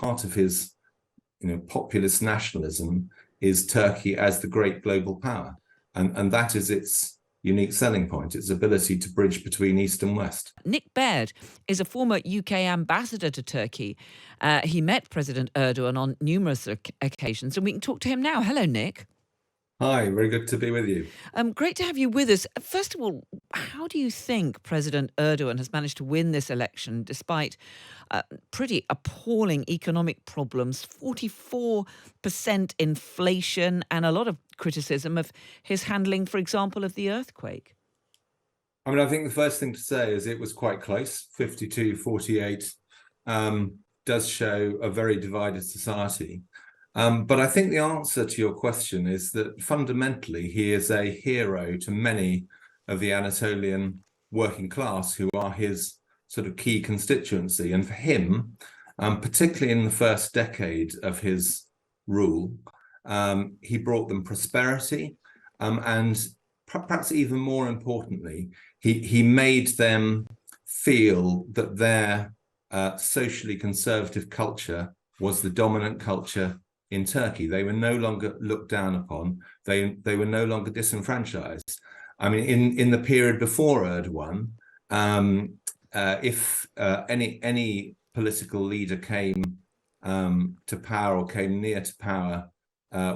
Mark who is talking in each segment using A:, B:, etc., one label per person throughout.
A: part of his, populist nationalism is Turkey as the great global power. And that is its unique selling point, its ability to bridge between East and West.
B: Nick Baird is a former UK ambassador to Turkey. He met President Erdogan on numerous occasions, and we can talk to him now. Hello, Nick.
A: Hi, very good to be with you.
B: Great to have you with us. First of all, how do you think President Erdogan has managed to win this election despite pretty appalling economic problems, 44% inflation, and a lot of criticism of his handling, for example, of the earthquake?
A: I mean, I think the first thing to say is it was quite close. 52-48 does show a very divided society. But I think the answer to your question is that fundamentally he is a hero to many of the Anatolian working class who are his sort of key constituency. And for him, particularly in the first decade of his rule, he brought them prosperity, and perhaps even more importantly, he made them feel that their socially conservative culture was the dominant culture in Turkey. They were no longer looked down upon. They were no longer disenfranchised. I mean, in the period before Erdogan, if any political leader came to power or came near to power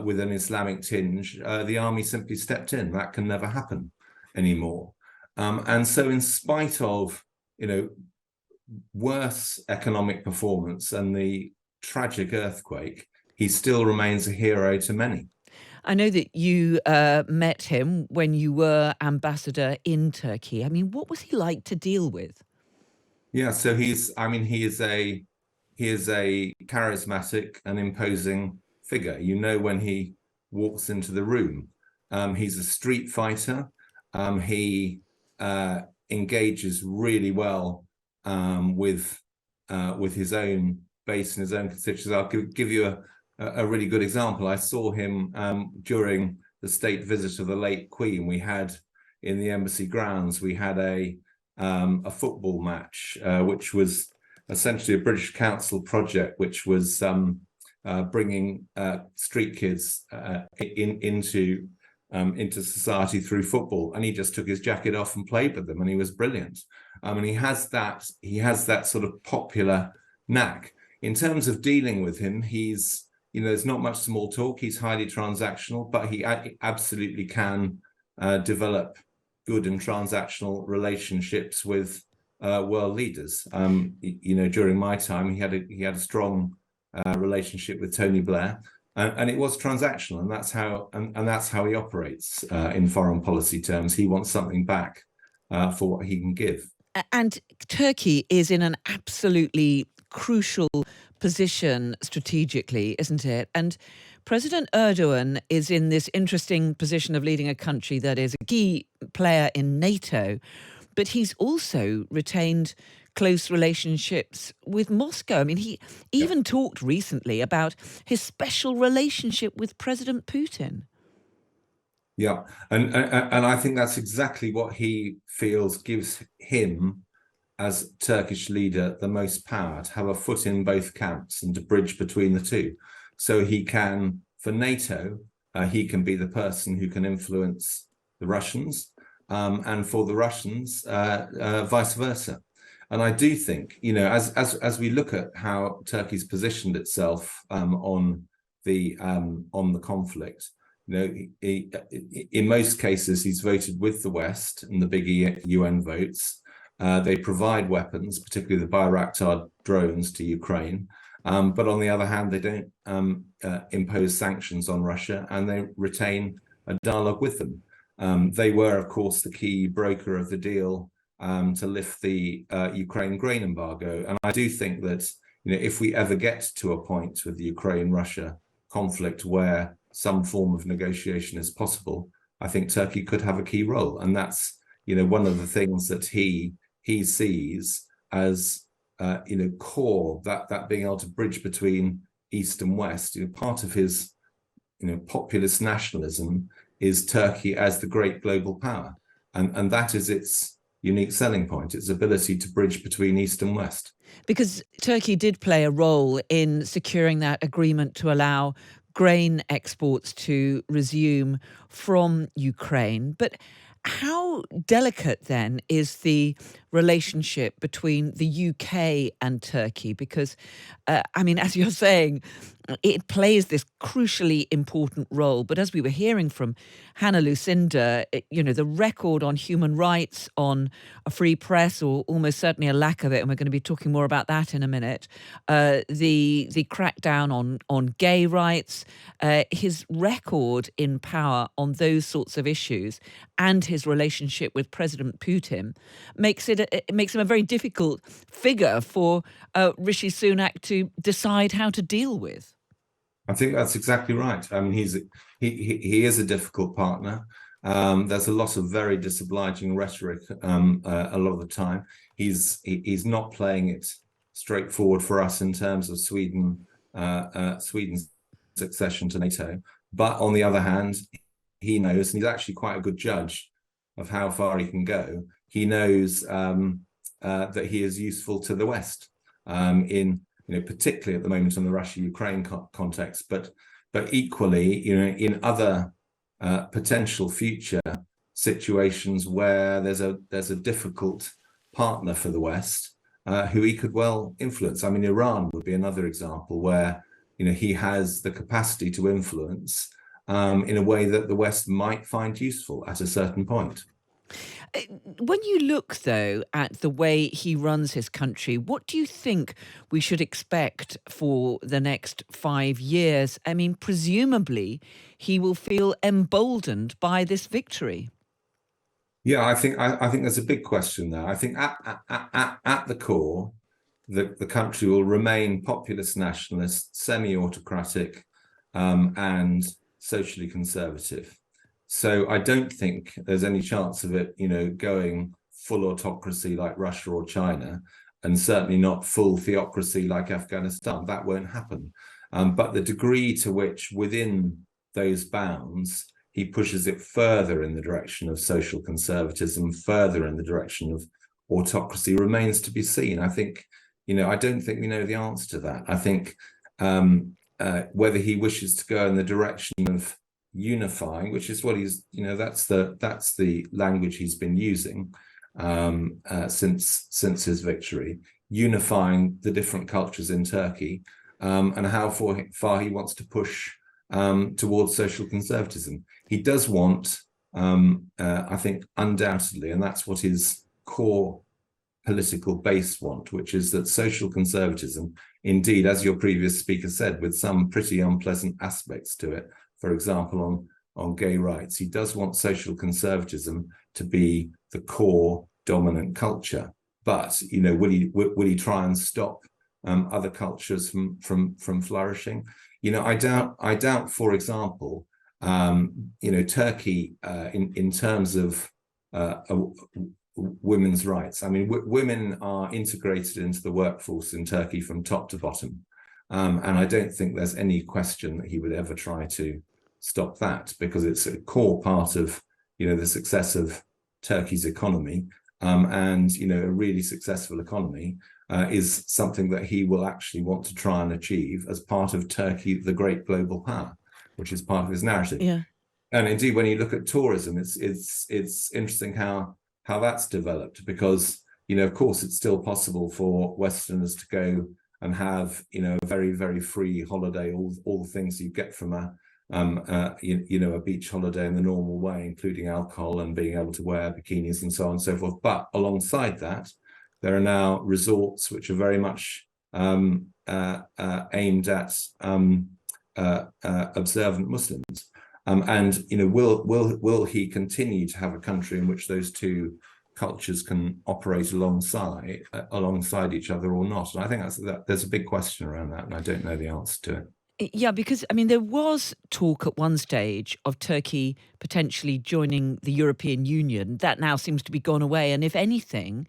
A: with an Islamic tinge, the army simply stepped in. That can never happen anymore. And so, in spite of worse economic performance and the tragic earthquake, he still remains a hero to many.
B: I know that you met him when you were ambassador in Turkey. I mean, what was he like to deal with?
A: Yeah, so he is a charismatic and imposing figure. When he walks into the room, he's a street fighter. He engages really well with his own base and his own constituencies. I'll give you a really good example. I saw him during the state visit of the late Queen. We had in the embassy grounds, we had a football match, which was essentially a British Council project, which was bringing street kids into society through football. And he just took his jacket off and played with them, and he was brilliant. And he has that sort of popular knack. In terms of dealing with him, there's not much small talk. He's highly transactional, but he absolutely can develop good and transactional relationships with world leaders. During my time, he had a strong relationship with Tony Blair, and it was transactional, and that's how he operates in foreign policy terms. He wants something back for what he can give.
B: And Turkey is in an absolutely crucial position strategically, isn't it? And President Erdogan is in this interesting position of leading a country that is a key player in NATO, but he's also retained close relationships with Moscow. I mean, he even talked recently about his special relationship with President Putin.
A: Yeah, and I think that's exactly what he feels gives him, as Turkish leader, the most power, to have a foot in both camps and to bridge between the two. So he can, for NATO, he can be the person who can influence the Russians, and for the Russians, vice versa. And I do think, as we look at how Turkey's positioned itself on the conflict, in most cases he's voted with the West and the big UN votes. They provide weapons, particularly the Bayraktar drones, to Ukraine. But on the other hand, they don't impose sanctions on Russia, and they retain a dialogue with them. They were, of course, the key broker of the deal to lift the Ukraine grain embargo. And I do think that if we ever get to a point with the Ukraine-Russia conflict where some form of negotiation is possible, I think Turkey could have a key role. And that's one of the things that he sees as core, that being able to bridge between East and West. Part of his populist nationalism is Turkey as the great global power, and that is its unique selling point, its ability to bridge between East and West.
B: Because Turkey did play a role in securing that agreement to allow grain exports to resume from Ukraine. But how delicate then is the relationship between the UK and Turkey? Because, I mean, as you're saying, it plays this crucially important role. But as we were hearing from Hannah Lucinda, the record on human rights, on a free press, or almost certainly a lack of it, and we're going to be talking more about that in a minute, the crackdown on gay rights, his record in power on those sorts of issues, and his relationship with President Putin makes him a very difficult figure for Rishi Sunak to decide how to deal with.
A: I think that's exactly right. I mean, he is a difficult partner. There's a lot of very disobliging rhetoric a lot of the time. He's not playing it straightforward for us in terms of Sweden's succession to NATO. But on the other hand, he knows, and he's actually quite a good judge of how far he can go. He knows that he is useful to the West in, particularly at the moment in the Russia-Ukraine context, but equally, in other potential future situations where there's a difficult partner for the West who he could well influence. I mean, Iran would be another example where he has the capacity to influence in a way that the West might find useful at a certain point.
B: When you look, though, at the way he runs his country, what do you think we should expect for the next 5 years? I mean, presumably he will feel emboldened by this victory.
A: Yeah, I think there's a big question there. I think at the core, the country will remain populist nationalist, semi-autocratic, and socially conservative. So I don't think there's any chance of it, going full autocracy like Russia or China, and certainly not full theocracy like Afghanistan. That won't happen. But the degree to which within those bounds, he pushes it further in the direction of social conservatism, further in the direction of autocracy remains to be seen. I think, I don't think we know the answer to that. I think whether he wishes to go in the direction of unifying, which is what he's, that's the language he's been using since his victory, unifying the different cultures in Turkey, and how far he wants to push towards social conservatism. He does want, I think, undoubtedly, and that's what his core political base want, which is that social conservatism, indeed, as your previous speaker said, with some pretty unpleasant aspects to it, for example, on gay rights, he does want social conservatism to be the core dominant culture. But will he try and stop other cultures from flourishing? I doubt, for example, Turkey in terms of women's rights. I mean, women are integrated into the workforce in Turkey from top to bottom. And I don't think there's any question that he would ever try to stop that, because it's a core part of, the success of Turkey's economy. And, a really successful economy is something that he will actually want to try and achieve as part of Turkey, the great global power, which is part of his narrative.
B: Yeah.
A: And indeed, when you look at tourism, it's interesting how that's developed, because, of course, it's still possible for Westerners to go and have, a very, very free holiday, all the things you get from a beach holiday in the normal way, including alcohol and being able to wear bikinis and so on and so forth. But alongside that, there are now resorts which are very much aimed at observant Muslims. And will he continue to have a country in which those two cultures can operate alongside each other or not? And I think there's a big question around that, and I don't know the answer to it.
B: Yeah, because, I mean, there was talk at one stage of Turkey potentially joining the European Union. That now seems to be gone away. And if anything,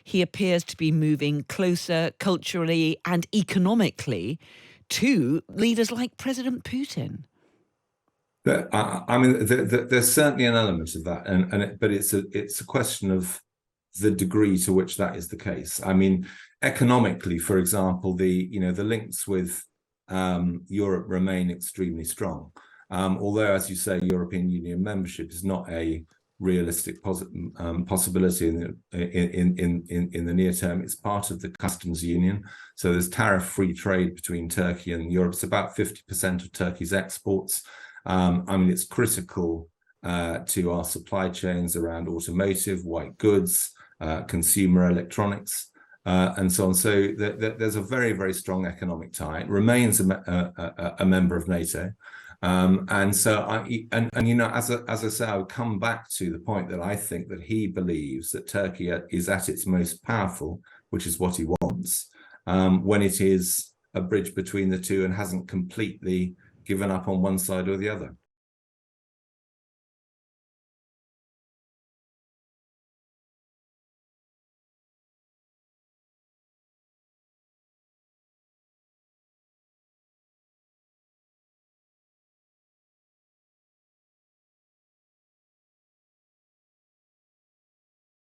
B: he appears to be moving closer culturally and economically to leaders like President Putin.
A: I mean, there's certainly an element of that, but it's a question of the degree to which that is the case. I mean, economically, for example, the links with Europe remain extremely strong. Although, as you say, European Union membership is not a realistic possibility in the near term. It's part of the customs union. So there's tariff-free trade between Turkey and Europe. It's about 50% of Turkey's exports. I mean, it's critical to our supply chains around automotive, white goods, consumer electronics, and so on. So there's a very, very strong economic tie. It remains a member of NATO. And so as I say, I would come back to the point that I think that he believes that Turkey is at its most powerful, which is what he wants, when it is a bridge between the two and hasn't completely given up on one side or the other.